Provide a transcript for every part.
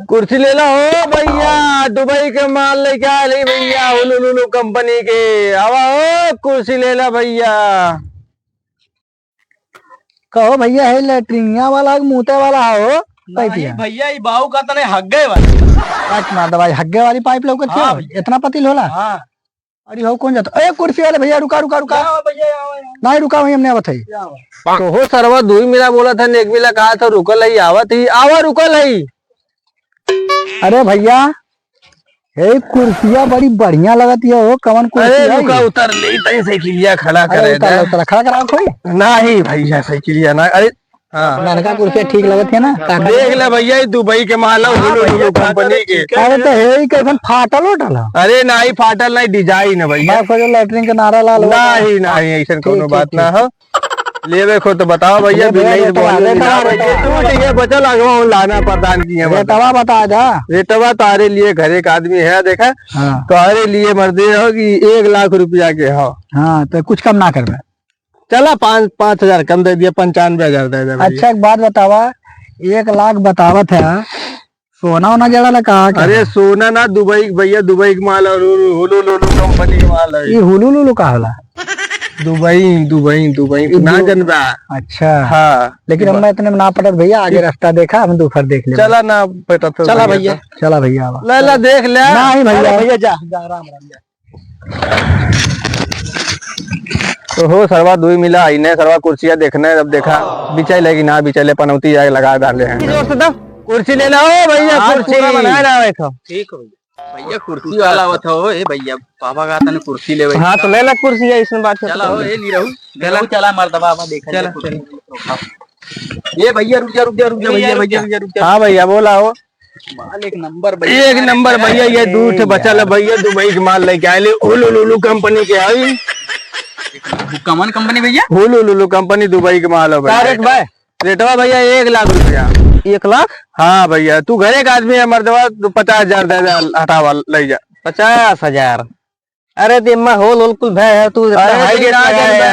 कुर्सी ले लो हो भैया, दुबई के माल लेके आ रही भैया, हुलुलुलु कंपनी के। आवा हो, कुर्सी ले लो भैया। कहो भैया है लेटरिंगिया वाला मूते वाला हो नहीं भैया ये बाहू का तने हग्गे वाला दवाई हग्गे वाली पाइप लोग हाँ, इतना पतिल होला। हाँ। अरे हो कौन जाता? ए कुर्सी वाले भैया रुका रुका रुका। नहीं रुका वही हमने बताई। तो हो सरवा दुई मिला बोला था, एक मिला कहा था रुकल ही आवत ही आवा रुकल ही। अरे भैया ये कुर्सियाँ बड़ी बढ़िया लगती है हो, कवन कुर्सी अरे है रुका ये? उतर ले तई साइकिलिया खड़ा अरे करे उतर उतर खड़ा करा कोई नहीं भैया साइकिलिया ना। अरे हाँ लड़का कुर्सियाँ ठीक लगती है ना। देख ले भैया, ये दुबई के माल है, हुलुलुलु कंपनी के। अरे तो है कैसन फाटल उठल है? अरे नहीं फाटल नहीं, डिजाइन है भैया। बाप का जो लेटरिन का नारा लाल हुआ था। नहीं नहीं ऐसा कोनो ठीक, बात ठीक, ना हो। लेवे को तो बताओ भैया, बिना इस बोले तू ठीक है बचल आगवा लाना प्रदान किए रेटवा बता जा। रेटवा तारे लिए घर एक आदमी है देखा, हाँ तारे लिए मर्दे हो कि 1 लाख रुपया के हो। हाँ तो कुछ कम ना कर। चला 5,000 कम दे दिया, 95,000 दे दे। अच्छा एक बात बतावा, 1 लाख बतावत है, सोना वोना जड़ा ला कहा क्या? अरे सोना ना, दुबई भैया, दुबई का माल और हुलुलुलु कंपनी का माल है। ये हुलुलुलु का होला? दुबई दुबई दुबई ना जनबा। अच्छा हाँ लेकिन हम इतने में ना पटत भैया, आगे रास्ता देखा हम दोपहर देख ले। चला ना बेटा, तो चला भैया, चला भैया आवा। ला देख ले। नहीं भैया भैया जा जा राम राम जा। तो हो सरवा दुई मिला आई ने सरवा कुर्सियां देखने, अब देखा बिचाई लगी ना बिचाले पनौती जाए लगा डाले हैं। कुर्सी ले लो भैया, कुर्सी बना रहा है। ठीक हो भैया, कुर्सी वाला आवत हो ए भैया, पापा का तने कुर्सी लेवे। हाँ तो ले ला कुर्सी है, इसमें बात चला हो ए ली रहू, ले लो चला मर्दबा बा देखा चला ये भैया रुक जा रुक जा रुक जा भैया भैया रुक जा। हाँ भैया बोला हो। माल एक नंबर भैया, एक नंबर भैया, ये दूर से बचा ले भैया, दुबई के माल लेके आए हुलुलुलु कंपनी के आई। कमन कंपनी भैया? हुलुलुलु कंपनी दुबई के माल है भैया। रेटवा भैया 1 लाख रुपया। 1 लाख? हाँ भैया, तू घर एक आदमी है मर्दवा, तू 50,000 दे दे, हटावा ले जा। 50,000? अरे दिम्मा होल होल कुल भय है तू।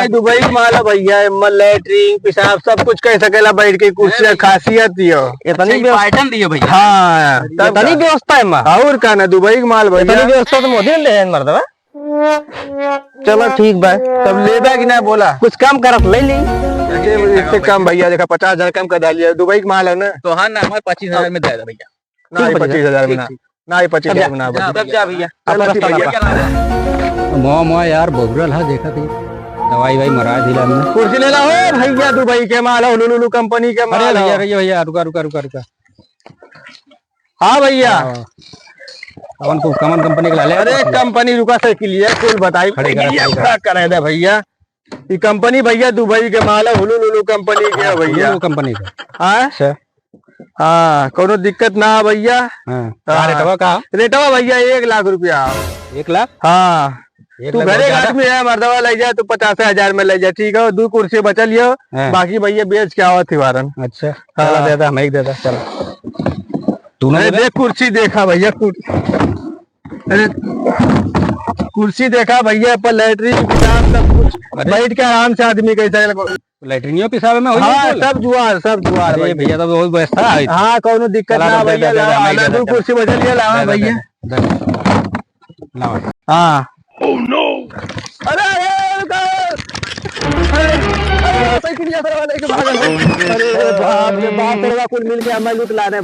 दुबई का माल है भैया, लैट्रिन पेशाब सब कुछ कह सकेला बैठ के, कुर्सी खासियत दियो। इतनी व्यवस्था दियो भैया? हाँ इतनी व्यवस्था है मां? और का ना, दुबई का माल भैया। इतनी व्यवस्था तो मोदी ने ले मर्दवा। चलो ठीक बा, तब लेबा कि ना बोला कुछ कम करत ले ली। इससे कम भैया, देखा 50,000 कम कर डालिए, दुबई का माल है ना। तो हाँ ना, हमारे 25,000 में दे दे भैया। ना 25,000 में ना, ना 25,000 में ना जा भैया। मो यार बोगरल है, देखा थी दवाई वाई मरा दिला हमने। कुर्सी ले ला हो भैया, दुबई के माल है, हुलुलुलु कंपनी के माल है। भैया भैया रुका रुका रुका रुका। हाँ भैया, कमन कंपनी का ले। अरे कंपनी रुका साइकिल है, कुल बताई करे दे भैया। ये कंपनी भैया दुबई के माल है, हुलुलुलु कंपनी के है भैया। कंपनी का? हाँ हाँ, कोनो दिक्कत ना है भैया। रेटवा का? रेटवा भैया 1 लाख रुपया। 1 लाख? हाँ तू घर एक आदमी है मर्दवा ले जा, तू 50,000 में ले जा, ठीक है। 2 कुर्सी बचल लियो, बाकी भैया बेच के आवत वारन। अच्छा चला दे दे, मैं दे दे चला। अरे देख कुर्सी देखा भैया, अरे कुर्सी देखा भैया, पर लैट्रिन सब कुछ बैठ के आराम से आदमी कैसा लैट्रिनियो पिसाब में? हाँ सब जुआर, सब जुआर भैया तो बहुत व्यवस्था है। हाँ कोनो दिक्कत ना भैया, 2 कुर्सी बचल लिया लावा भैया। हाँ अरे बाप रे बाप, कुल मिल के हमें लूट ला रहे।